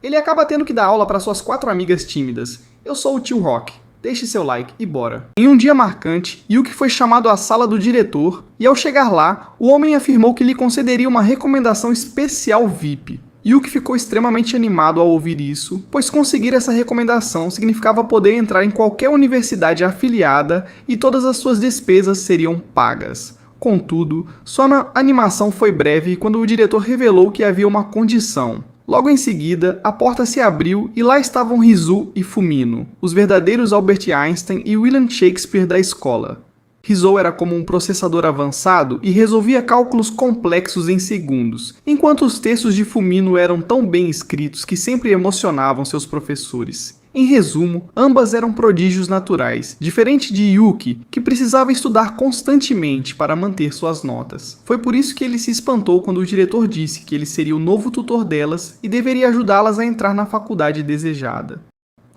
ele acaba tendo que dar aula para suas 4 amigas tímidas. Eu sou o Tio Rock. Deixe seu like e bora. Em um dia marcante, Yuki foi chamado à sala do diretor e ao chegar lá, o homem afirmou que lhe concederia uma recomendação especial VIP. Yuki ficou extremamente animado ao ouvir isso, pois conseguir essa recomendação significava poder entrar em qualquer universidade afiliada e todas as suas despesas seriam pagas. Contudo, sua animação foi breve quando o diretor revelou que havia uma condição. Logo em seguida, a porta se abriu e lá estavam Rizou e Fumino, os verdadeiros Albert Einstein e William Shakespeare da escola. Rizou era como um processador avançado e resolvia cálculos complexos em segundos, enquanto os textos de Fumino eram tão bem escritos que sempre emocionavam seus professores. Em resumo, ambas eram prodígios naturais, diferente de Yuki, que precisava estudar constantemente para manter suas notas. Foi por isso que ele se espantou quando o diretor disse que ele seria o novo tutor delas e deveria ajudá-las a entrar na faculdade desejada.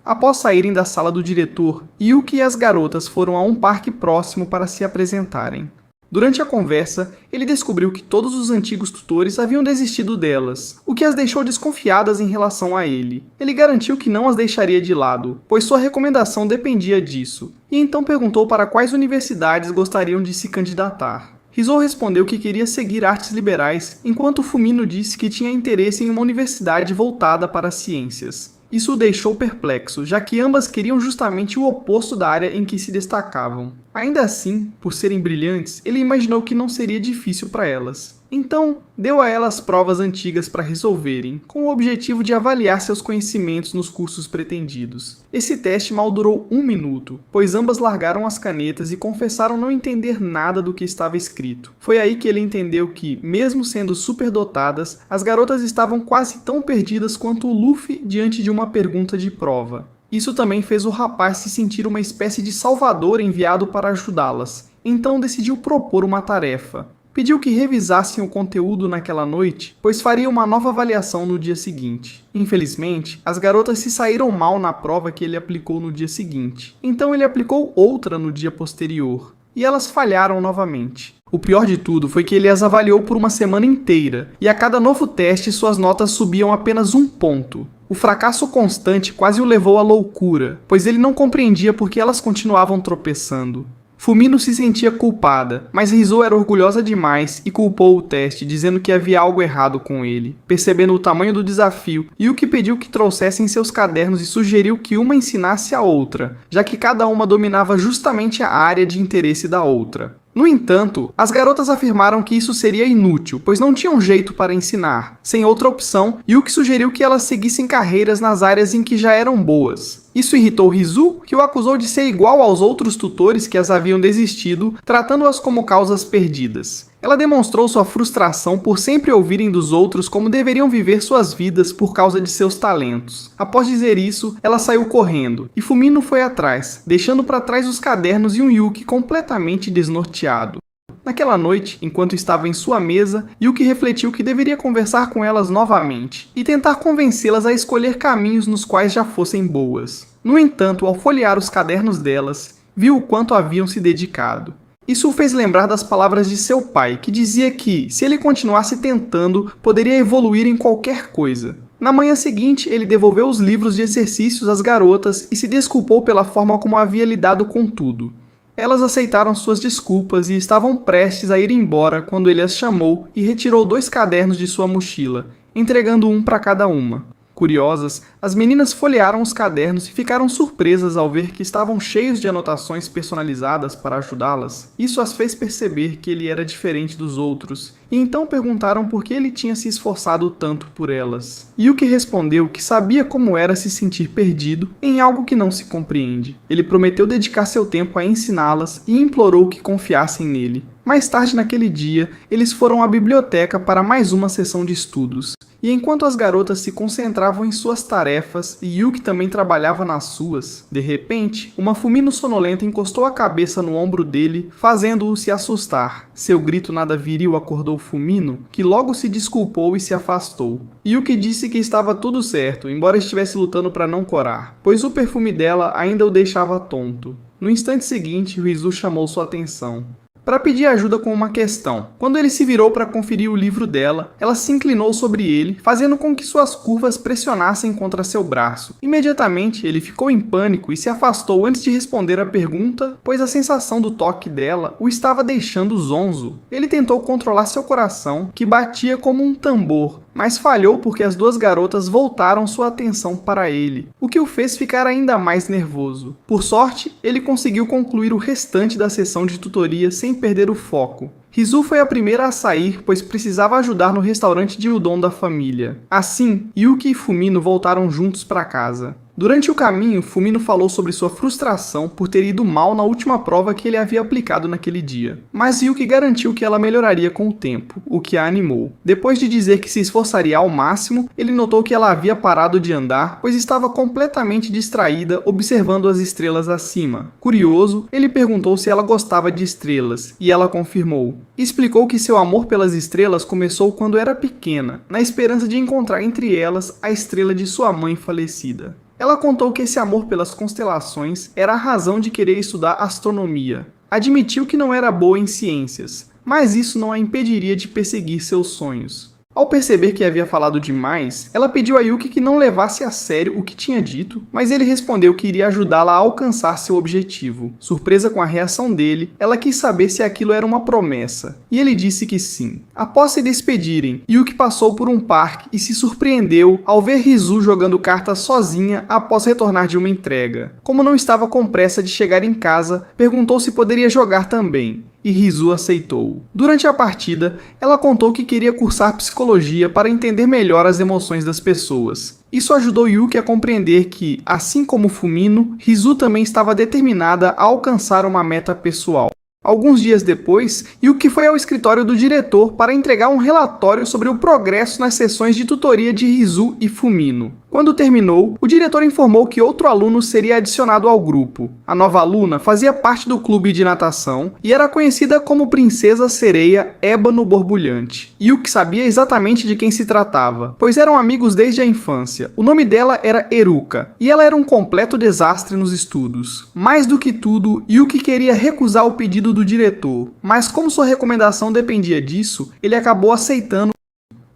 Após saírem da sala do diretor, Yuki e as garotas foram a um parque próximo para se apresentarem. Durante a conversa, ele descobriu que todos os antigos tutores haviam desistido delas, o que as deixou desconfiadas em relação a ele. Ele garantiu que não as deixaria de lado, pois sua recomendação dependia disso, e então perguntou para quais universidades gostariam de se candidatar. Rizou respondeu que queria seguir artes liberais, enquanto Fumino disse que tinha interesse em uma universidade voltada para as ciências. Isso o deixou perplexo, já que ambas queriam justamente o oposto da área em que se destacavam. Ainda assim, por serem brilhantes, ele imaginou que não seria difícil para elas. Então, deu a elas provas antigas para resolverem, com o objetivo de avaliar seus conhecimentos nos cursos pretendidos. Esse teste mal durou 1 minuto, pois ambas largaram as canetas e confessaram não entender nada do que estava escrito. Foi aí que ele entendeu que, mesmo sendo superdotadas, as garotas estavam quase tão perdidas quanto o Luffy diante de uma pergunta de prova. Isso também fez o rapaz se sentir uma espécie de salvador enviado para ajudá-las, então decidiu propor uma tarefa. Pediu que revisassem o conteúdo naquela noite, pois faria uma nova avaliação no dia seguinte. Infelizmente, as garotas se saíram mal na prova que ele aplicou no dia seguinte, então ele aplicou outra no dia posterior, e elas falharam novamente. O pior de tudo foi que ele as avaliou por uma semana inteira, e a cada novo teste suas notas subiam apenas 1 ponto. O fracasso constante quase o levou à loucura, pois ele não compreendia por que elas continuavam tropeçando. Fumino se sentia culpada, mas Rizou era orgulhosa demais e culpou o teste, dizendo que havia algo errado com ele. Percebendo o tamanho do desafio, Yuki pediu que trouxessem seus cadernos e sugeriu que uma ensinasse a outra, já que cada uma dominava justamente a área de interesse da outra. No entanto, as garotas afirmaram que isso seria inútil, pois não tinham jeito para ensinar. Sem outra opção, Yuki sugeriu que elas seguissem carreiras nas áreas em que já eram boas. Isso irritou Rizou, que o acusou de ser igual aos outros tutores que as haviam desistido, tratando-as como causas perdidas. Ela demonstrou sua frustração por sempre ouvirem dos outros como deveriam viver suas vidas por causa de seus talentos. Após dizer isso, ela saiu correndo, e Fumino foi atrás, deixando para trás os cadernos e um Yuki completamente desnorteado. Naquela noite, enquanto estava em sua mesa, Yuki refletiu que deveria conversar com elas novamente, e tentar convencê-las a escolher caminhos nos quais já fossem boas. No entanto, ao folhear os cadernos delas, viu o quanto haviam se dedicado. Isso o fez lembrar das palavras de seu pai, que dizia que, se ele continuasse tentando, poderia evoluir em qualquer coisa. Na manhã seguinte, ele devolveu os livros de exercícios às garotas e se desculpou pela forma como havia lidado com tudo. Elas aceitaram suas desculpas e estavam prestes a ir embora quando ele as chamou e retirou 2 cadernos de sua mochila, entregando um para cada uma. Curiosas, as meninas folhearam os cadernos e ficaram surpresas ao ver que estavam cheios de anotações personalizadas para ajudá-las. Isso as fez perceber que ele era diferente dos outros, e então perguntaram por que ele tinha se esforçado tanto por elas. Yuki respondeu que sabia como era se sentir perdido em algo que não se compreende. Ele prometeu dedicar seu tempo a ensiná-las e implorou que confiassem nele. Mais tarde naquele dia, eles foram à biblioteca para mais uma sessão de estudos. E enquanto as garotas se concentravam em suas tarefas e Yuki também trabalhava nas suas, de repente, uma Fumino sonolenta encostou a cabeça no ombro dele, fazendo-o se assustar. Seu grito nada viril acordou Fumino, que logo se desculpou e se afastou. Yuki disse que estava tudo certo, embora estivesse lutando para não corar, pois o perfume dela ainda o deixava tonto. No instante seguinte, Rizou chamou sua atenção. para pedir ajuda com uma questão. Quando ele se virou para conferir o livro dela, ela se inclinou sobre ele, fazendo com que suas curvas pressionassem contra seu braço. Imediatamente, ele ficou em pânico e se afastou antes de responder a pergunta, pois a sensação do toque dela o estava deixando zonzo. Ele tentou controlar seu coração, que batia como um tambor, mas falhou porque as duas garotas voltaram sua atenção para ele, o que o fez ficar ainda mais nervoso. Por sorte, ele conseguiu concluir o restante da sessão de tutoria sem perder o foco. Rizu foi a primeira a sair, pois precisava ajudar no restaurante de udon da família. Assim, Yuki e Fumino voltaram juntos para casa. Durante o caminho, Fumino falou sobre sua frustração por ter ido mal na última prova que ele havia aplicado naquele dia. Mas Yuki garantiu que ela melhoraria com o tempo, o que a animou. Depois de dizer que se esforçaria ao máximo, ele notou que ela havia parado de andar, pois estava completamente distraída observando as estrelas acima. Curioso, ele perguntou se ela gostava de estrelas, e ela confirmou. Explicou que seu amor pelas estrelas começou quando era pequena, na esperança de encontrar entre elas a estrela de sua mãe falecida. Ela contou que esse amor pelas constelações era a razão de querer estudar astronomia. Admitiu que não era boa em ciências, mas isso não a impediria de perseguir seus sonhos. Ao perceber que havia falado demais, ela pediu a Yuki que não levasse a sério o que tinha dito, mas ele respondeu que iria ajudá-la a alcançar seu objetivo. Surpresa com a reação dele, ela quis saber se aquilo era uma promessa, e ele disse que sim. Após se despedirem, Yuki passou por um parque e se surpreendeu ao ver Rizu jogando cartas sozinha após retornar de uma entrega. Como não estava com pressa de chegar em casa, perguntou se poderia jogar também. E Rizu aceitou. Durante a partida, ela contou que queria cursar psicologia para entender melhor as emoções das pessoas. Isso ajudou Yuki a compreender que, assim como Fumino, Rizu também estava determinada a alcançar uma meta pessoal. Alguns dias depois, Yuki foi ao escritório do diretor para entregar um relatório sobre o progresso nas sessões de tutoria de Rizu e Fumino. Quando terminou, o diretor informou que outro aluno seria adicionado ao grupo. A nova aluna fazia parte do clube de natação e era conhecida como Princesa Sereia Ébano Borbulhante. Yuki sabia exatamente de quem se tratava, pois eram amigos desde a infância. O nome dela era Eruka, e ela era um completo desastre nos estudos. Mais do que tudo, Yuki queria recusar o pedido do diretor, mas como sua recomendação dependia disso, ele acabou aceitando.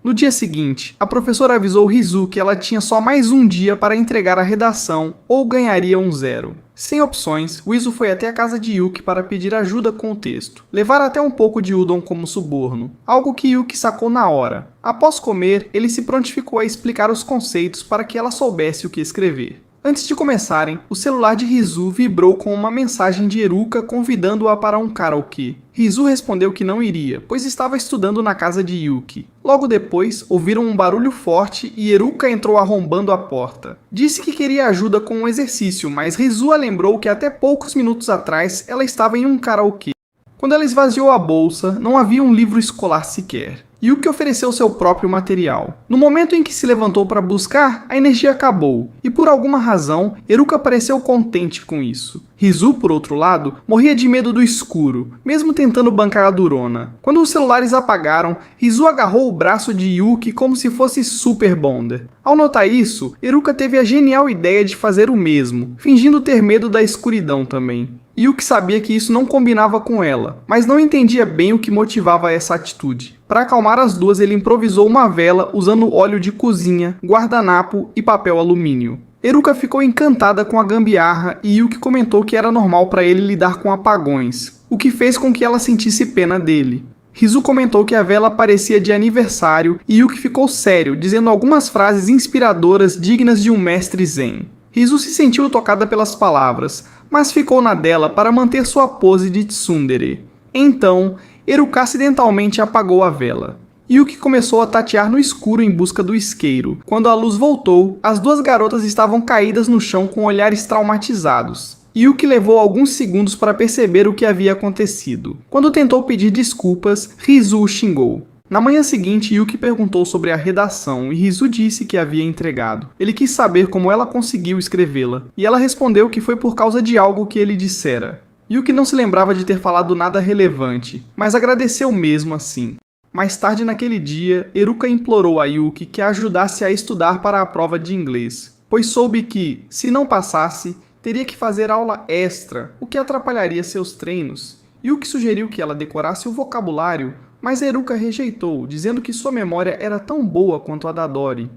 No dia seguinte, a professora avisou Rizu que ela tinha só mais um dia para entregar a redação ou ganharia um 0. Sem opções, Rizu foi até a casa de Yuki para pedir ajuda com o texto. Levaram até um pouco de udon como suborno, algo que Yuki sacou na hora. Após comer, ele se prontificou a explicar os conceitos para que ela soubesse o que escrever. Antes de começarem, o celular de Rizu vibrou com uma mensagem de Eruka convidando-a para um karaokê. Rizu respondeu que não iria, pois estava estudando na casa de Yuki. Logo depois, ouviram um barulho forte e Eruka entrou arrombando a porta. Disse que queria ajuda com um exercício, mas Rizu a lembrou que até poucos minutos atrás ela estava em um karaokê. Quando ela esvaziou a bolsa, não havia um livro escolar sequer. Yuki ofereceu seu próprio material. No momento em que se levantou para buscar, a energia acabou, e por alguma razão, Eruka pareceu contente com isso. Rizu, por outro lado, morria de medo do escuro, mesmo tentando bancar a durona. Quando os celulares apagaram, Rizu agarrou o braço de Yuki como se fosse Super Bonder. Ao notar isso, Eruka teve a genial ideia de fazer o mesmo, fingindo ter medo da escuridão também. Yuki sabia que isso não combinava com ela, mas não entendia bem o que motivava essa atitude. Para acalmar as duas, ele improvisou uma vela usando óleo de cozinha, guardanapo e papel alumínio. Eruka ficou encantada com a gambiarra e Yuki comentou que era normal para ele lidar com apagões, o que fez com que ela sentisse pena dele. Rizu comentou que a vela parecia de aniversário e Yuki ficou sério, dizendo algumas frases inspiradoras dignas de um mestre zen. Rizu se sentiu tocada pelas palavras, mas ficou na dela para manter sua pose de tsundere. Então, Eruka acidentalmente apagou a vela. Yuki começou a tatear no escuro em busca do isqueiro. Quando a luz voltou, as duas garotas estavam caídas no chão com olhares traumatizados. Yuki levou alguns segundos para perceber o que havia acontecido. Quando tentou pedir desculpas, Rizu o xingou. Na manhã seguinte, Yuki perguntou sobre a redação e Rizu disse que havia entregado. Ele quis saber como ela conseguiu escrevê-la, e ela respondeu que foi por causa de algo que ele dissera. Yuki não se lembrava de ter falado nada relevante, mas agradeceu mesmo assim. Mais tarde naquele dia, Eruka implorou a Yuki que a ajudasse a estudar para a prova de inglês, pois soube que, se não passasse, teria que fazer aula extra, o que atrapalharia seus treinos. Yuki sugeriu que ela decorasse o vocabulário, mas Eruka rejeitou, dizendo que sua memória era tão boa quanto a da Dori.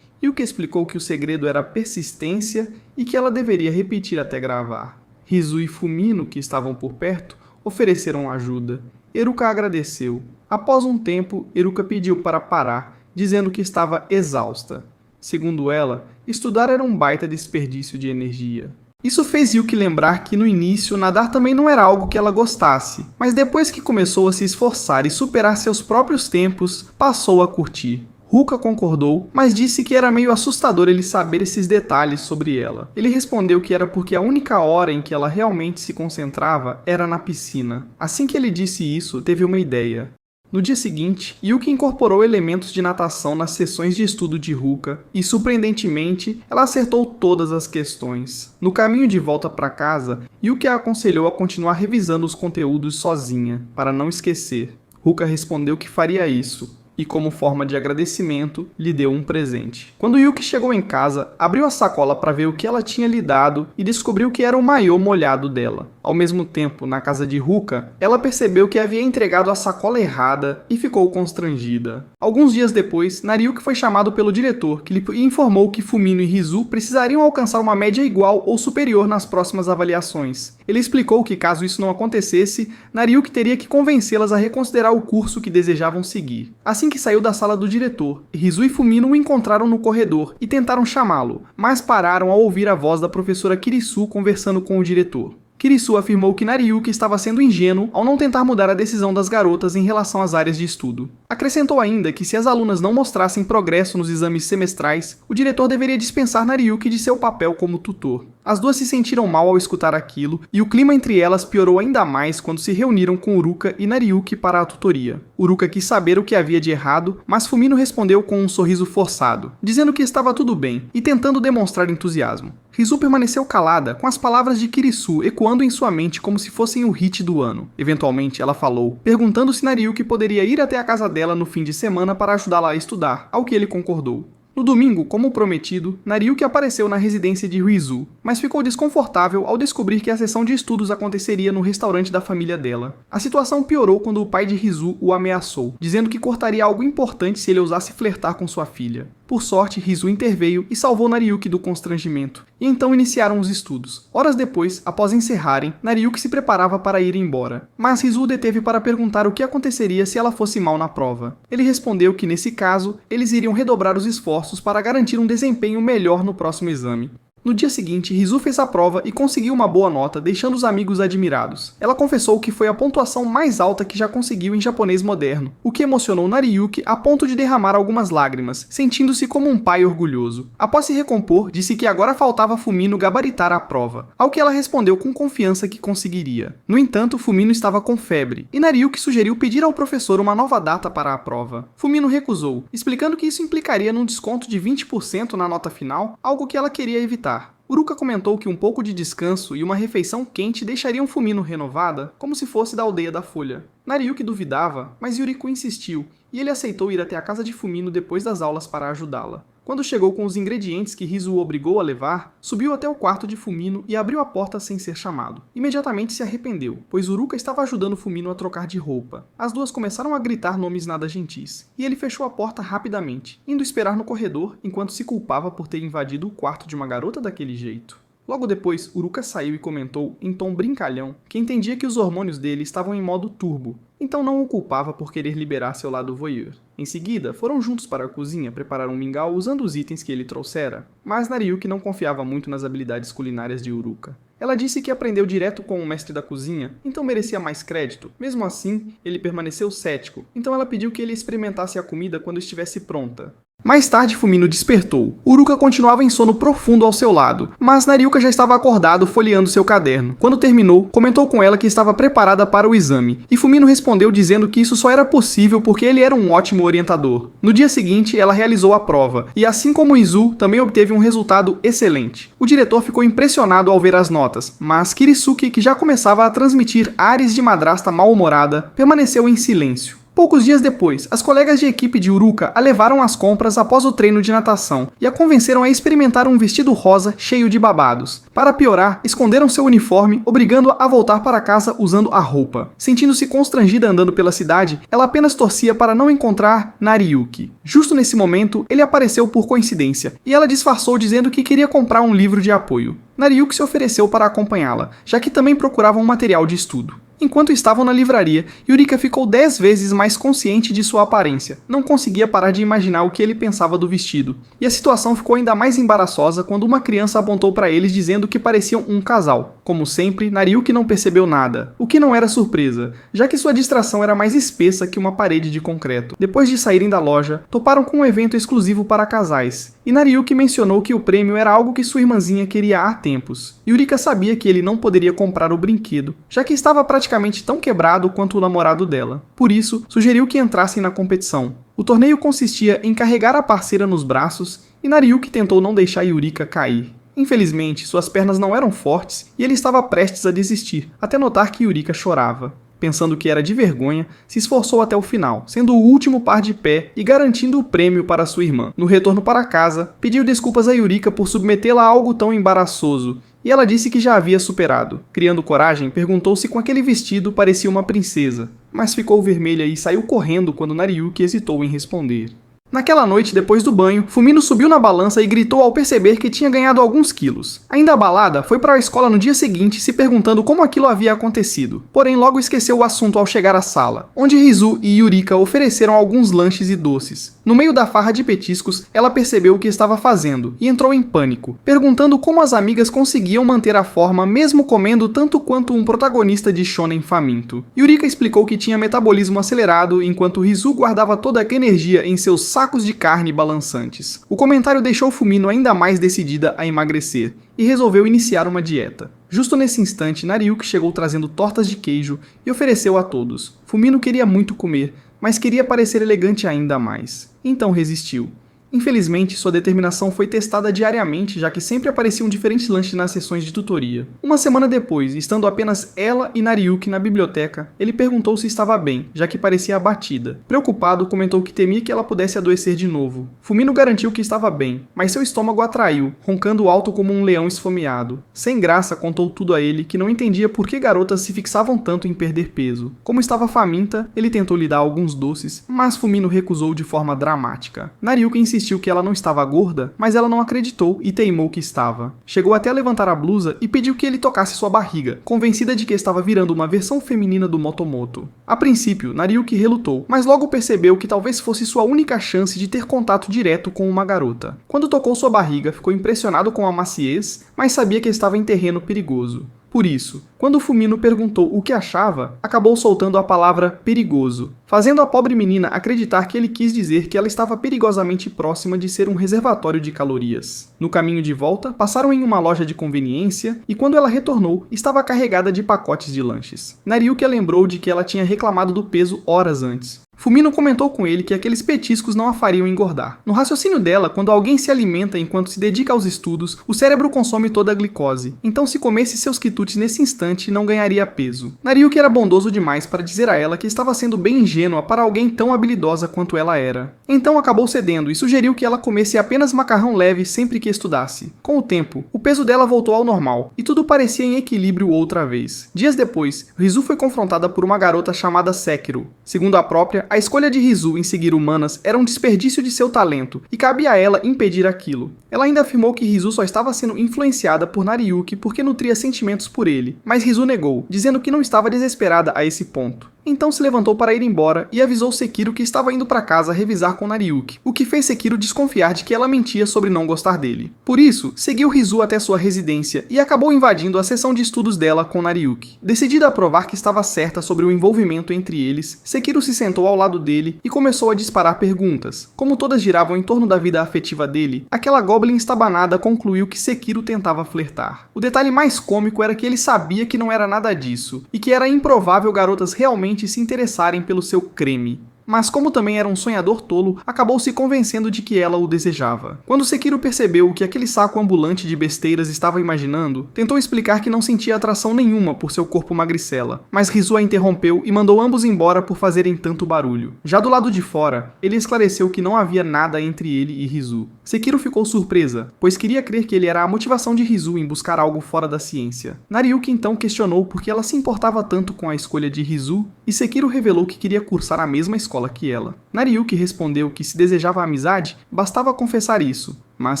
Yuki explicou que o segredo era persistência e que ela deveria repetir até gravar. Rizu e Fumino, que estavam por perto, ofereceram ajuda. Eruka agradeceu. Após um tempo, Eruka pediu para parar, dizendo que estava exausta. Segundo ela, estudar era um baita desperdício de energia. Isso fez Yuki lembrar que no início nadar também não era algo que ela gostasse, mas depois que começou a se esforçar e superar seus próprios tempos, passou a curtir. Ruka concordou, mas disse que era meio assustador ele saber esses detalhes sobre ela. Ele respondeu que era porque a única hora em que ela realmente se concentrava era na piscina. Assim que ele disse isso, teve uma ideia. No dia seguinte, Yuki incorporou elementos de natação nas sessões de estudo de Ruka e, surpreendentemente, ela acertou todas as questões. No caminho de volta para casa, Yuki a aconselhou a continuar revisando os conteúdos sozinha, para não esquecer. Ruka respondeu que faria isso. E, como forma de agradecimento, lhe deu um presente. Quando Yuki chegou em casa, abriu a sacola para ver o que ela tinha lhe dado e descobriu que era o maiô molhado dela. Ao mesmo tempo, na casa de Ruka, ela percebeu que havia entregado a sacola errada e ficou constrangida. Alguns dias depois, Nariyuki foi chamado pelo diretor, que lhe informou que Fumino e Rizu precisariam alcançar uma média igual ou superior nas próximas avaliações. Ele explicou que, caso isso não acontecesse, Nariyuki teria que convencê-las a reconsiderar o curso que desejavam seguir. Assim que saiu da sala do diretor, Rizu e Fumino o encontraram no corredor e tentaram chamá-lo, mas pararam ao ouvir a voz da professora Kirisu conversando com o diretor. Kirisu afirmou que Nariyuki estava sendo ingênuo ao não tentar mudar a decisão das garotas em relação às áreas de estudo. Acrescentou ainda que se as alunas não mostrassem progresso nos exames semestrais, o diretor deveria dispensar Nariyuki de seu papel como tutor. As duas se sentiram mal ao escutar aquilo, e o clima entre elas piorou ainda mais quando se reuniram com Uruka e Nariyuki para a tutoria. Uruka quis saber o que havia de errado, mas Fumino respondeu com um sorriso forçado, dizendo que estava tudo bem e tentando demonstrar entusiasmo. Rizu permaneceu calada, com as palavras de Kirisu ecoando em sua mente como se fossem o hit do ano. Eventualmente, ela falou, perguntando se Nariyuki poderia ir até a casa dela no fim de semana para ajudá-la a estudar, ao que ele concordou. No domingo, como prometido, Nariyuki apareceu na residência de Rizu, mas ficou desconfortável ao descobrir que a sessão de estudos aconteceria no restaurante da família dela. A situação piorou quando o pai de Rizu o ameaçou, dizendo que cortaria algo importante se ele ousasse flertar com sua filha. Por sorte, Rizu interveio e salvou Nariyuki do constrangimento, e então iniciaram os estudos. Horas depois, após encerrarem, Nariyuki se preparava para ir embora, mas Rizu o deteve para perguntar o que aconteceria se ela fosse mal na prova. Ele respondeu que, nesse caso, eles iriam redobrar os esforços para garantir um desempenho melhor no próximo exame. No dia seguinte, Rizu fez a prova e conseguiu uma boa nota, deixando os amigos admirados. Ela confessou que foi a pontuação mais alta que já conseguiu em japonês moderno, o que emocionou Nariyuki a ponto de derramar algumas lágrimas, sentindo-se como um pai orgulhoso. Após se recompor, disse que agora faltava Fumino gabaritar a prova, ao que ela respondeu com confiança que conseguiria. No entanto, Fumino estava com febre, e Nariyuki sugeriu pedir ao professor uma nova data para a prova. Fumino recusou, explicando que isso implicaria num desconto de 20% na nota final, algo que ela queria evitar. Uruka comentou que um pouco de descanso e uma refeição quente deixariam Fumino renovada, como se fosse da aldeia da Folha. Nariyuki duvidava, mas Yuriko insistiu, e ele aceitou ir até a casa de Fumino depois das aulas para ajudá-la. Quando chegou com os ingredientes que Rizu o obrigou a levar, subiu até o quarto de Fumino e abriu a porta sem ser chamado. Imediatamente se arrependeu, pois Uruka estava ajudando Fumino a trocar de roupa. As duas começaram a gritar nomes nada gentis, e ele fechou a porta rapidamente, indo esperar no corredor enquanto se culpava por ter invadido o quarto de uma garota daquele jeito. Logo depois, Uruka saiu e comentou, em tom brincalhão, que entendia que os hormônios dele estavam em modo turbo, então não o culpava por querer liberar seu lado voyeur. Em seguida, foram juntos para a cozinha preparar um mingau usando os itens que ele trouxera, mas Nariyuki não confiava muito nas habilidades culinárias de Uruka. Ela disse que aprendeu direto com o mestre da cozinha, então merecia mais crédito. Mesmo assim, ele permaneceu cético, então ela pediu que ele experimentasse a comida quando estivesse pronta. Mais tarde, Fumino despertou. Uruka continuava em sono profundo ao seu lado, mas Nariyuki já estava acordado folheando seu caderno. Quando terminou, comentou com ela que estava preparada para o exame, e Fumino respondeu dizendo que isso só era possível porque ele era um ótimo orientador. No dia seguinte, ela realizou a prova, e assim como Izu, também obteve um resultado excelente. O diretor ficou impressionado ao ver as notas, mas Kirisuke, que já começava a transmitir ares de madrasta mal-humorada, permaneceu em silêncio. Poucos dias depois, as colegas de equipe de Uruka a levaram às compras após o treino de natação e a convenceram a experimentar um vestido rosa cheio de babados. Para piorar, esconderam seu uniforme, obrigando-a a voltar para casa usando a roupa. Sentindo-se constrangida andando pela cidade, ela apenas torcia para não encontrar Nariyuki. Justo nesse momento, ele apareceu por coincidência, e ela disfarçou dizendo que queria comprar um livro de apoio. Nariyuki se ofereceu para acompanhá-la, já que também procurava um material de estudo. Enquanto estavam na livraria, Yurika ficou 10 vezes mais consciente de sua aparência. Não conseguia parar de imaginar o que ele pensava do vestido. E a situação ficou ainda mais embaraçosa quando uma criança apontou para eles dizendo que pareciam um casal. Como sempre, Nariyuki não percebeu nada, o que não era surpresa, já que sua distração era mais espessa que uma parede de concreto. Depois de saírem da loja, toparam com um evento exclusivo para casais. E Nariyuki mencionou que o prêmio era algo que sua irmãzinha queria há tempos. Yurika sabia que ele não poderia comprar o brinquedo, já que estava praticamente tão quebrado quanto o namorado dela. Por isso, sugeriu que entrassem na competição. O torneio consistia em carregar a parceira nos braços, e Nariyuki tentou não deixar Yurika cair. Infelizmente, suas pernas não eram fortes e ele estava prestes a desistir, até notar que Yurika chorava. Pensando que era de vergonha, se esforçou até o final, sendo o último par de pé e garantindo o prêmio para sua irmã. No retorno para casa, pediu desculpas a Yurika por submetê-la a algo tão embaraçoso, e ela disse que já havia superado. Criando coragem, perguntou se com aquele vestido parecia uma princesa, mas ficou vermelha e saiu correndo quando Nariyuki hesitou em responder. Naquela noite, depois do banho, Fumino subiu na balança e gritou ao perceber que tinha ganhado alguns quilos. Ainda abalada, foi para a escola no dia seguinte se perguntando como aquilo havia acontecido. Porém, logo esqueceu o assunto ao chegar à sala, onde Rizu e Yurika ofereceram alguns lanches e doces. No meio da farra de petiscos, ela percebeu o que estava fazendo e entrou em pânico, perguntando como as amigas conseguiam manter a forma mesmo comendo tanto quanto um protagonista de shonen faminto. Yurika explicou que tinha metabolismo acelerado enquanto Rizu guardava toda a energia em seus sacos de carne balançantes. O comentário deixou Fumino ainda mais decidida a emagrecer e resolveu iniciar uma dieta. Justo nesse instante, Nariyuki chegou trazendo tortas de queijo e ofereceu a todos. Fumino queria muito comer, mas queria parecer elegante ainda mais. Então resistiu. Infelizmente, sua determinação foi testada diariamente, já que sempre aparecia um diferente lanche nas sessões de tutoria. Uma semana depois, estando apenas ela e Nariyuki na biblioteca, ele perguntou se estava bem, já que parecia abatida. Preocupado, comentou que temia que ela pudesse adoecer de novo. Fumino garantiu que estava bem, mas seu estômago atraiu, roncando alto como um leão esfomeado. Sem graça, contou tudo a ele, que não entendia por que garotas se fixavam tanto em perder peso. Como estava faminta, ele tentou lhe dar alguns doces, mas Fumino recusou de forma dramática. Nariyuki insistiu que ela não estava gorda, mas ela não acreditou e teimou que estava. Chegou até a levantar a blusa e pediu que ele tocasse sua barriga, convencida de que estava virando uma versão feminina do Motomoto. A princípio, Nariyuki relutou, mas logo percebeu que talvez fosse sua única chance de ter contato direto com uma garota. Quando tocou sua barriga, ficou impressionado com a maciez, mas sabia que estava em terreno perigoso. Por isso, quando Fumino perguntou o que achava, acabou soltando a palavra perigoso, fazendo a pobre menina acreditar que ele quis dizer que ela estava perigosamente próxima de ser um reservatório de calorias. No caminho de volta, passaram em uma loja de conveniência e quando ela retornou, estava carregada de pacotes de lanches. Nariyuki lembrou de que ela tinha reclamado do peso horas antes. Fumino comentou com ele que aqueles petiscos não a fariam engordar. No raciocínio dela, quando alguém se alimenta enquanto se dedica aos estudos, o cérebro consome toda a glicose. Então, se comesse seus quitutes nesse instante, não ganharia peso. Nariyuki era bondoso demais para dizer a ela que estava sendo bem ingênua para alguém tão habilidosa quanto ela era. Então acabou cedendo e sugeriu que ela comesse apenas macarrão leve sempre que estudasse. Com o tempo, o peso dela voltou ao normal e tudo parecia em equilíbrio outra vez. Dias depois, Rizu foi confrontada por uma garota chamada Sekiro. Segundo a própria, a escolha de Rizu em seguir humanas era um desperdício de seu talento, e cabia a ela impedir aquilo. Ela ainda afirmou que Rizu só estava sendo influenciada por Nariyuki porque nutria sentimentos por ele, mas Rizu negou, dizendo que não estava desesperada a esse ponto. Então se levantou para ir embora e avisou Sekiro que estava indo para casa revisar com Nariyuki, o que fez Sekiro desconfiar de que ela mentia sobre não gostar dele. Por isso, seguiu Rizu até sua residência e acabou invadindo a sessão de estudos dela com Nariyuki. Decidida a provar que estava certa sobre o envolvimento entre eles, Sekiro se sentou ao lado dele e começou a disparar perguntas. Como todas giravam em torno da vida afetiva dele, aquela goblin estabanada concluiu que Sekiro tentava flertar. O detalhe mais cômico era que ele sabia que não era nada disso, e que era improvável garotas realmente se interessarem pelo seu creme. mas como também era um sonhador tolo, acabou se convencendo de que ela o desejava. Quando Sekiro percebeu o que aquele saco ambulante de besteiras estava imaginando, tentou explicar que não sentia atração nenhuma por seu corpo magricela, mas Rizu a interrompeu e mandou ambos embora por fazerem tanto barulho. Já do lado de fora, ele esclareceu que não havia nada entre ele e Rizu. Sekiro ficou surpresa, pois queria crer que ele era a motivação de Rizu em buscar algo fora da ciência. Nariuki então questionou por que ela se importava tanto com a escolha de Rizu, e Sekiro revelou que queria cursar a mesma escola que ela. Nariuki respondeu que se desejava amizade, bastava confessar isso, mas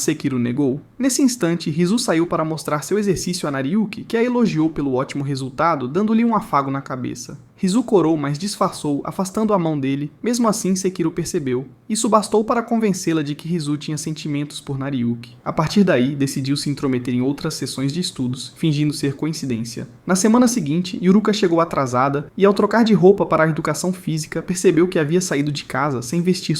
Sekiro negou. Nesse instante, Rizu saiu para mostrar seu exercício a Nariuki, que a elogiou pelo ótimo resultado, dando-lhe um afago na cabeça. Rizu corou, mas disfarçou, afastando a mão dele. Mesmo assim, Sekiro percebeu. Isso bastou para convencê-la de que Rizu tinha sentimentos por Nariuki. A partir daí, decidiu se intrometer em outras sessões de estudos, fingindo ser coincidência. Na semana seguinte, Yuruka chegou atrasada e, ao trocar de roupa para a educação física, percebeu que havia saído de casa sem vestir.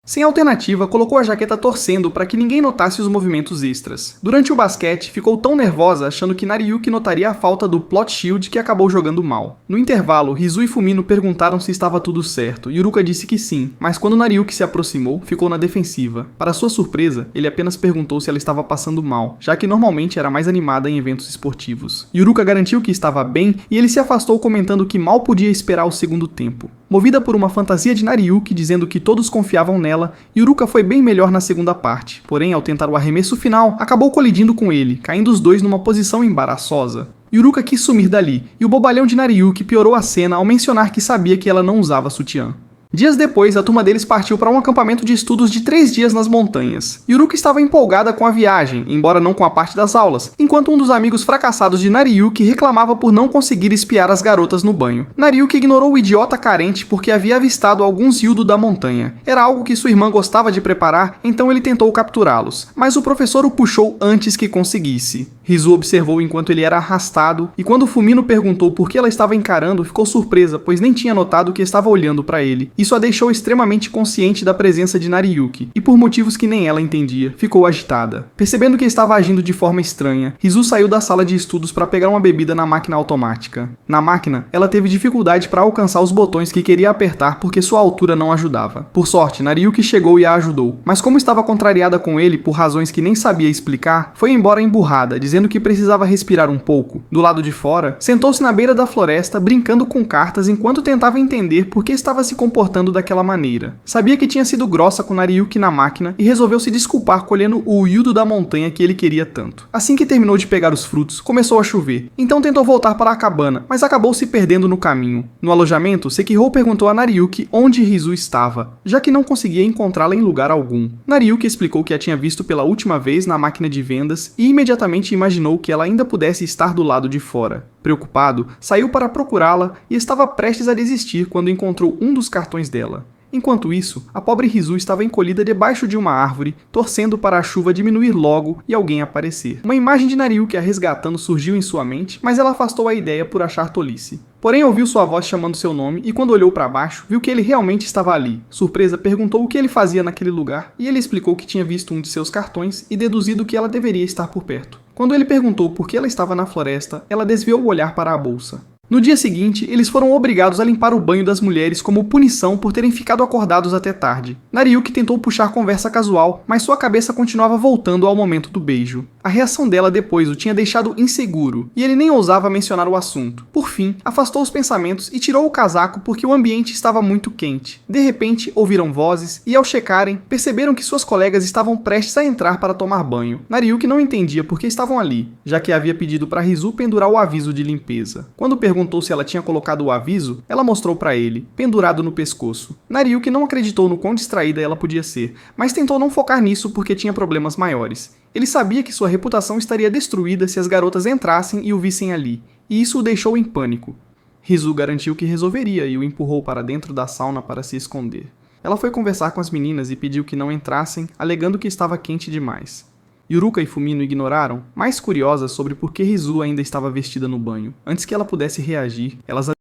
Sem alternativa, colocou a jaqueta torcendo para que ninguém notasse os movimentos extras. Durante o basquete, ficou tão nervosa achando que Nariuki notaria a falta do plot shield que acabou jogando mal. No intervalo, Rizu e Fumino perguntaram se estava tudo certo. Yuruka disse que sim, mas quando Nariuki se aproximou, ficou na defensiva. Para sua surpresa, ele apenas perguntou se ela estava passando mal, já que normalmente era mais animada em eventos esportivos. Yuruka garantiu que estava bem e ele se afastou comentando que mal podia esperar o segundo tempo. Movida por uma fantasia de Nariuki dizendo que todos confiavam nela, Yuruka foi bem melhor na segunda parte, porém ao tentar o arremesso final, acabou colidindo com ele, caindo os dois numa posição embaraçosa. Yuruka quis sumir dali, e o bobalhão de Nariuki piorou a cena ao mencionar que sabia que ela não usava sutiã. Dias depois, a turma deles partiu para um acampamento de estudos de 3 dias nas montanhas. Yuruka estava empolgada com a viagem, embora não com a parte das aulas, enquanto um dos amigos fracassados de Nariuki reclamava por não conseguir espiar as garotas no banho. Nariuki ignorou o idiota carente porque havia avistado alguns Yudo da montanha. Era algo que sua irmã gostava de preparar, então ele tentou capturá-los, mas o professor o puxou antes que conseguisse. Rizu observou enquanto ele era arrastado, e quando Fumino perguntou por que ela estava encarando, ficou surpresa, pois nem tinha notado que estava olhando para ele. Isso a deixou extremamente consciente da presença de Nariuki, e por motivos que nem ela entendia, ficou agitada. Percebendo que estava agindo de forma estranha, Rizu saiu da sala de estudos para pegar uma bebida na máquina automática. Na máquina, ela teve dificuldade para alcançar os botões que queria apertar porque sua altura não ajudava. Por sorte, Nariuki chegou e a ajudou, mas como estava contrariada com ele por razões que nem sabia explicar, foi embora emburrada, dizendo que precisava respirar um pouco. Do lado de fora, sentou-se na beira da floresta, brincando com cartas enquanto tentava entender por que estava se comportando daquela maneira. Sabia que tinha sido grossa com Nariuki na máquina e resolveu se desculpar colhendo o Yudo da montanha que ele queria tanto. Assim que terminou de pegar os frutos, começou a chover. Então tentou voltar para a cabana, mas acabou se perdendo no caminho. No alojamento, Sekiro perguntou a Nariuki onde Rizu estava, já que não conseguia encontrá-la em lugar algum. Nariuki explicou que a tinha visto pela última vez na máquina de vendas e imediatamente imaginou que ela ainda pudesse estar do lado de fora. Preocupado, saiu para procurá-la e estava prestes a desistir quando encontrou um dos cartões dela. Enquanto isso, a pobre Rizu estava encolhida debaixo de uma árvore, torcendo para a chuva diminuir logo e alguém aparecer. Uma imagem de Nariuki a resgatando surgiu em sua mente, mas ela afastou a ideia por achar tolice. Porém, ouviu sua voz chamando seu nome e quando olhou para baixo, viu que ele realmente estava ali. Surpresa, perguntou o que ele fazia naquele lugar e ele explicou que tinha visto um de seus cartões e deduzido que ela deveria estar por perto. Quando ele perguntou por que ela estava na floresta, ela desviou o olhar para a bolsa. No dia seguinte, eles foram obrigados a limpar o banho das mulheres como punição por terem ficado acordados até tarde. Nariuki tentou puxar conversa casual, mas sua cabeça continuava voltando ao momento do beijo. A reação dela depois o tinha deixado inseguro, e ele nem ousava mencionar o assunto. Por fim, afastou os pensamentos e tirou o casaco porque o ambiente estava muito quente. De repente, ouviram vozes e, ao checarem, perceberam que suas colegas estavam prestes a entrar para tomar banho. Nariuki não entendia por que estavam ali, já que havia pedido para Rizu pendurar o aviso de limpeza. Quando perguntou se ela tinha colocado o aviso, ela mostrou para ele, pendurado no pescoço. Nariuki não acreditou no quão distraída ela podia ser, mas tentou não focar nisso porque tinha problemas maiores. Ele sabia que sua reputação estaria destruída se as garotas entrassem e o vissem ali, e isso o deixou em pânico. Rizu garantiu que resolveria e o empurrou para dentro da sauna para se esconder. Ela foi conversar com as meninas e pediu que não entrassem, alegando que estava quente demais. Yuruka e Fumino ignoraram, mais curiosas sobre por que Rizu ainda estava vestida no banho. Antes que ela pudesse reagir, elas a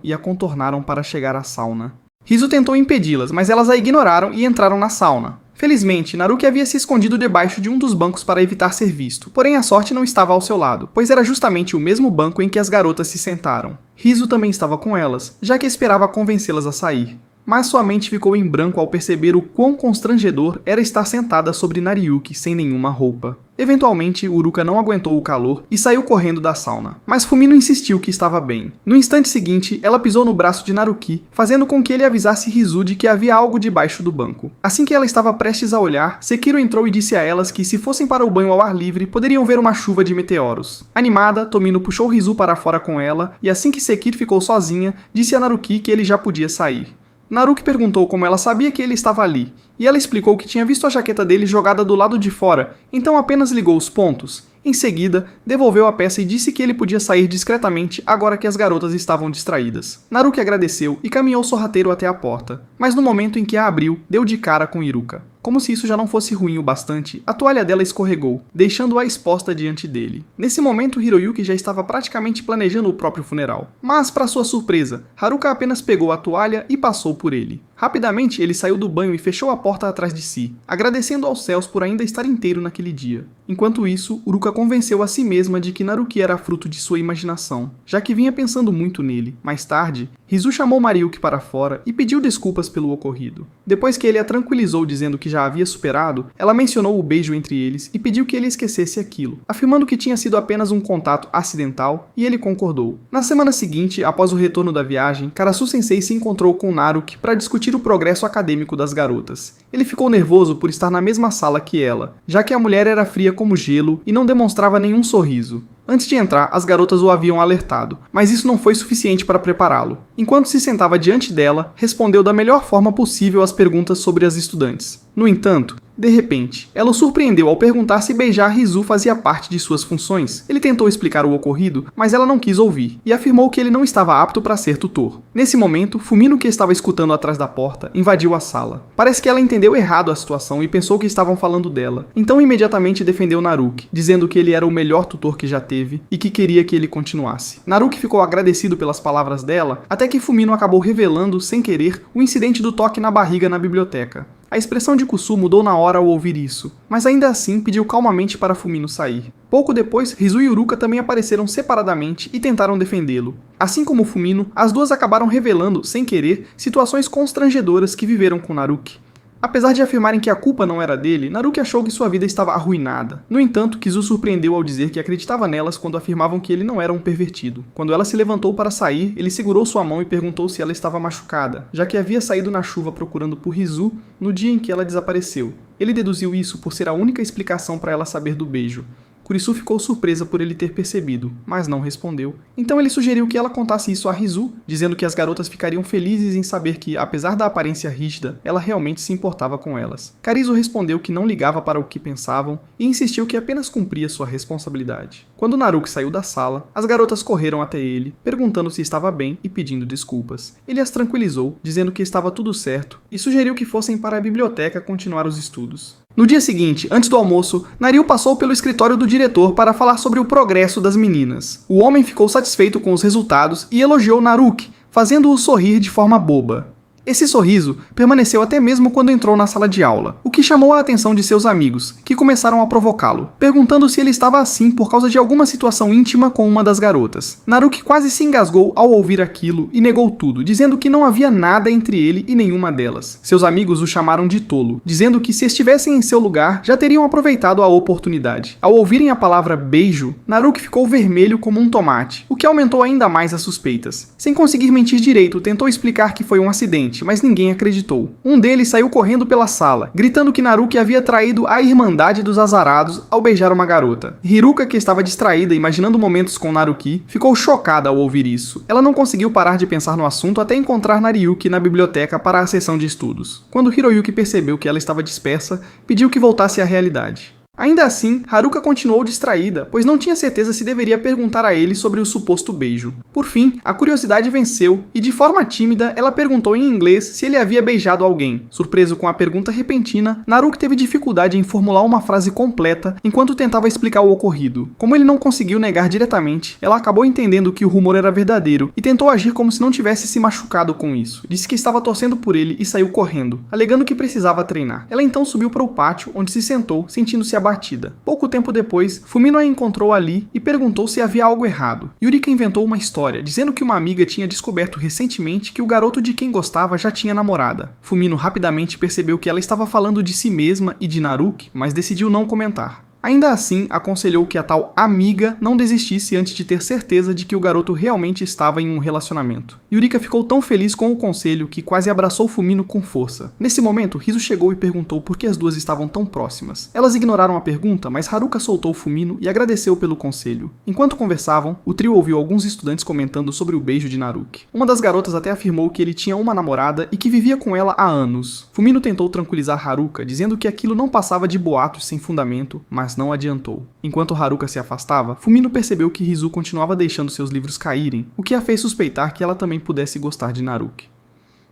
e a contornaram para chegar à sauna. Rizu tentou impedi-las, mas elas a ignoraram e entraram na sauna. Felizmente, Naruki havia se escondido debaixo de um dos bancos para evitar ser visto, porém a sorte não estava ao seu lado, pois era justamente o mesmo banco em que as garotas se sentaram. Rizu também estava com elas, já que esperava convencê-las a sair. mas sua mente ficou em branco ao perceber o quão constrangedor era estar sentada sobre Nariyuki sem nenhuma roupa. Eventualmente, Uruka não aguentou o calor e saiu correndo da sauna, mas Fumino insistiu que estava bem. No instante seguinte, ela pisou no braço de Naruki, fazendo com que ele avisasse Hizu de que havia algo debaixo do banco. Assim que ela estava prestes a olhar, Sekiro entrou e disse a elas que se fossem para o banho ao ar livre, poderiam ver uma chuva de meteoros. Animada, Tomino puxou Hizu para fora com ela, e assim que Sekiro ficou sozinha, disse a Naruki que ele já podia sair. Naruki perguntou como ela sabia que ele estava ali, e ela explicou que tinha visto a jaqueta dele jogada do lado de fora, então apenas ligou os pontos. Em seguida, devolveu a peça e disse que ele podia sair discretamente agora que as garotas estavam distraídas. Naruki agradeceu e caminhou sorrateiro até a porta, mas no momento em que a abriu, deu de cara com Iruka. Como se isso já não fosse ruim o bastante, a toalha dela escorregou, deixando-a exposta diante dele. Nesse momento, Hiroyuki já estava praticamente planejando o próprio funeral. Mas, para sua surpresa, Haruka apenas pegou a toalha e passou por ele. Rapidamente, ele saiu do banho e fechou a porta atrás de si, agradecendo aos céus por ainda estar inteiro naquele dia. Enquanto isso, Uruka convenceu a si mesma de que Naruki era fruto de sua imaginação, já que vinha pensando muito nele. Mais tarde, Hizu chamou Mariyuki para fora e pediu desculpas pelo ocorrido. Depois que ele a tranquilizou dizendo que já havia superado, ela mencionou o beijo entre eles e pediu que ele esquecesse aquilo, afirmando que tinha sido apenas um contato acidental, e ele concordou. Na semana seguinte, após o retorno da viagem, Karasu-sensei se encontrou com Naruki para discutir o progresso acadêmico das garotas. Ele ficou nervoso por estar na mesma sala que ela, já que a mulher era fria como gelo e não demonstrava nenhum sorriso. Antes de entrar, as garotas o haviam alertado, mas isso não foi suficiente para prepará-lo. Enquanto se sentava diante dela, respondeu da melhor forma possível às perguntas sobre as estudantes. No entanto, de repente, ela o surpreendeu ao perguntar se beijar Hizu fazia parte de suas funções. Ele tentou explicar o ocorrido, mas ela não quis ouvir, e afirmou que ele não estava apto para ser tutor. Nesse momento, Fumino, que estava escutando atrás da porta, invadiu a sala. Parece que ela entendeu errado a situação e pensou que estavam falando dela, então imediatamente defendeu Naruki, dizendo que ele era o melhor tutor que já teve e que queria que ele continuasse. Naruki ficou agradecido pelas palavras dela, até que Fumino acabou revelando, sem querer, o incidente do toque na barriga na biblioteca. A expressão de Kusu mudou na hora ao ouvir isso, mas ainda assim pediu calmamente para Fumino sair. Pouco depois, Hizu e Uruka também apareceram separadamente e tentaram defendê-lo. Assim como Fumino, as duas acabaram revelando, sem querer, situações constrangedoras que viveram com Naruki. Apesar de afirmarem que a culpa não era dele, Naruki achou que sua vida estava arruinada. No entanto, Kizu surpreendeu ao dizer que acreditava nelas quando afirmavam que ele não era um pervertido. Quando ela se levantou para sair, ele segurou sua mão e perguntou se ela estava machucada, já que havia saído na chuva procurando por Hizu no dia em que ela desapareceu. Ele deduziu isso por ser a única explicação para ela saber do beijo. Kurisu ficou surpresa por ele ter percebido, mas não respondeu. Então ele sugeriu que ela contasse isso a Hizu, dizendo que as garotas ficariam felizes em saber que, apesar da aparência rígida, ela realmente se importava com elas. Karizo respondeu que não ligava para o que pensavam e insistiu que apenas cumpria sua responsabilidade. Quando Naruki saiu da sala, as garotas correram até ele, perguntando se estava bem e pedindo desculpas. Ele as tranquilizou, dizendo que estava tudo certo, e sugeriu que fossem para a biblioteca continuar os estudos. No dia seguinte, antes do almoço, Naryu passou pelo escritório do diretor para falar sobre o progresso das meninas. O homem ficou satisfeito com os resultados e elogiou Naruki, fazendo-o sorrir de forma boba. Esse sorriso permaneceu até mesmo quando entrou na sala de aula, o que chamou a atenção de seus amigos, que começaram a provocá-lo, perguntando se ele estava assim por causa de alguma situação íntima com uma das garotas. Naruki quase se engasgou ao ouvir aquilo e negou tudo, dizendo que não havia nada entre ele e nenhuma delas. Seus amigos o chamaram de tolo, dizendo que se estivessem em seu lugar, já teriam aproveitado a oportunidade. Ao ouvirem a palavra beijo, Naruki ficou vermelho como um tomate, o que aumentou ainda mais as suspeitas. Sem conseguir mentir direito, tentou explicar que foi um acidente, mas ninguém acreditou. Um deles saiu correndo pela sala, gritando que Naruki havia traído a Irmandade dos Azarados ao beijar uma garota. Hiruka, que estava distraída imaginando momentos com Naruki, ficou chocada ao ouvir isso. Ela não conseguiu parar de pensar no assunto até encontrar Nariyuki na biblioteca para a sessão de estudos. Quando Hiroyuki percebeu que ela estava dispersa, pediu que voltasse à realidade. Ainda assim, Haruka continuou distraída, pois não tinha certeza se deveria perguntar a ele sobre o suposto beijo. Por fim, a curiosidade venceu, e de forma tímida, ela perguntou em inglês se ele havia beijado alguém. Surpreso com a pergunta repentina, Naruki teve dificuldade em formular uma frase completa enquanto tentava explicar o ocorrido. Como ele não conseguiu negar diretamente, ela acabou entendendo que o rumor era verdadeiro e tentou agir como se não tivesse se machucado com isso. Disse que estava torcendo por ele e saiu correndo, alegando que precisava treinar. Ela então subiu para o pátio, onde se sentou, sentindo-se abatida. Pouco tempo depois, Fumino a encontrou ali e perguntou se havia algo errado. Yurika inventou uma história, dizendo que uma amiga tinha descoberto recentemente que o garoto de quem gostava já tinha namorada. Fumino rapidamente percebeu que ela estava falando de si mesma e de Naruki, mas decidiu não comentar. Ainda assim, aconselhou que a tal amiga não desistisse antes de ter certeza de que o garoto realmente estava em um relacionamento. Yurika ficou tão feliz com o conselho que quase abraçou Fumino com força. Nesse momento, Rizu chegou e perguntou por que as duas estavam tão próximas. Elas ignoraram a pergunta, mas Haruka soltou Fumino e agradeceu pelo conselho. Enquanto conversavam, o trio ouviu alguns estudantes comentando sobre o beijo de Naruki. Uma das garotas até afirmou que ele tinha uma namorada e que vivia com ela há anos. Fumino tentou tranquilizar Haruka, dizendo que aquilo não passava de boatos sem fundamento, mas não adiantou. Enquanto Haruka se afastava, Fumino percebeu que Rizu continuava deixando seus livros caírem, o que a fez suspeitar que ela também pudesse gostar de Naruki.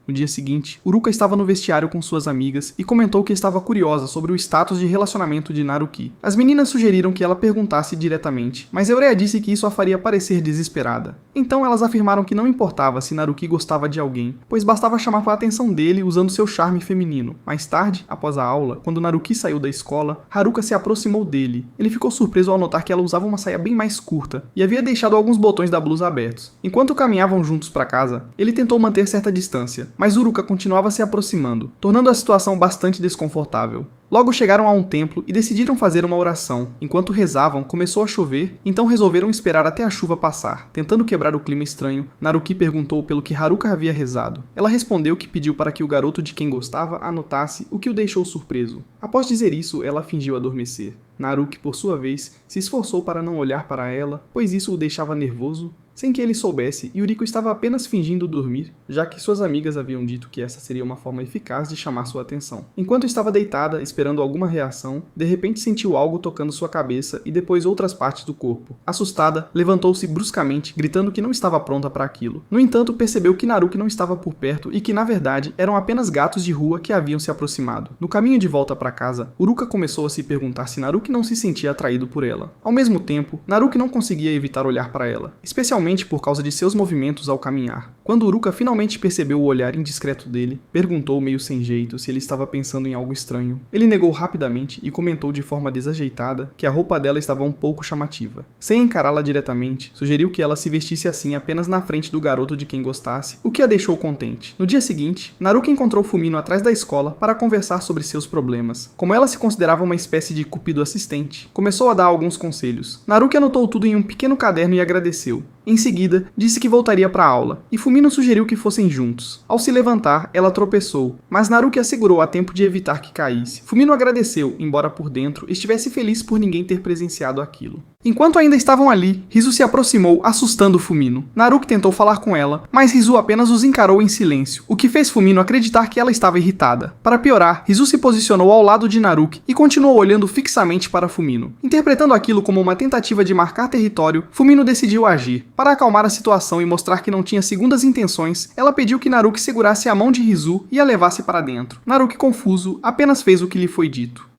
No dia seguinte, Uruka estava no vestiário com suas amigas e comentou que estava curiosa sobre o status de relacionamento de Naruki. As meninas sugeriram que ela perguntasse diretamente, mas Eurea disse que isso a faria parecer desesperada. Então elas afirmaram que não importava se Naruki gostava de alguém, pois bastava chamar a atenção dele usando seu charme feminino. Mais tarde, após a aula, quando Naruki saiu da escola, Haruka se aproximou dele. Ele ficou surpreso ao notar que ela usava uma saia bem mais curta e havia deixado alguns botões da blusa abertos. Enquanto caminhavam juntos para casa, ele tentou manter certa distância, mas Uruka continuava se aproximando, tornando a situação bastante desconfortável. Logo chegaram a um templo e decidiram fazer uma oração. Enquanto rezavam, começou a chover, então resolveram esperar até a chuva passar. Tentando quebrar o clima estranho, Naruki perguntou pelo que Haruka havia rezado. Ela respondeu que pediu para que o garoto de quem gostava anotasse, o que o deixou surpreso. Após dizer isso, ela fingiu adormecer. Naruki, por sua vez, se esforçou para não olhar para ela, pois isso o deixava nervoso. Sem que ele soubesse, Yuriko estava apenas fingindo dormir, já que suas amigas haviam dito que essa seria uma forma eficaz de chamar sua atenção. Enquanto estava deitada, esperando alguma reação, de repente sentiu algo tocando sua cabeça e depois outras partes do corpo. Assustada, levantou-se bruscamente, gritando que não estava pronta para aquilo. No entanto, percebeu que Naruki não estava por perto e que, na verdade, eram apenas gatos de rua que haviam se aproximado. No caminho de volta para casa, Uruka começou a se perguntar se Naruki não se sentia atraído por ela. Ao mesmo tempo, Naruki não conseguia evitar olhar para ela, especialmente por causa de seus movimentos ao caminhar. Quando Uruka finalmente percebeu o olhar indiscreto dele, perguntou meio sem jeito se ele estava pensando em algo estranho. Ele negou rapidamente e comentou de forma desajeitada que a roupa dela estava um pouco chamativa. Sem encará-la diretamente, sugeriu que ela se vestisse assim apenas na frente do garoto de quem gostasse, o que a deixou contente. No dia seguinte, Naruki encontrou Fumino atrás da escola para conversar sobre seus problemas. Como ela se considerava uma espécie de cupido assistente, começou a dar alguns conselhos. Naruki anotou tudo em um pequeno caderno e agradeceu. Em seguida, disse que voltaria para a aula, e Fumino sugeriu que fossem juntos. Ao se levantar, ela tropeçou, mas Naruki a segurou a tempo de evitar que caísse. Fumino agradeceu, embora por dentro estivesse feliz por ninguém ter presenciado aquilo. Enquanto ainda estavam ali, Rizu se aproximou, assustando Fumino. Naruki tentou falar com ela, mas Rizu apenas os encarou em silêncio, o que fez Fumino acreditar que ela estava irritada. Para piorar, Rizu se posicionou ao lado de Naruki e continuou olhando fixamente para Fumino. Interpretando aquilo como uma tentativa de marcar território, Fumino decidiu agir. Para acalmar a situação e mostrar que não tinha segundas intenções, ela pediu que Naruki segurasse a mão de Rizu e a levasse para dentro. Naruki, confuso, apenas fez o que lhe foi dito.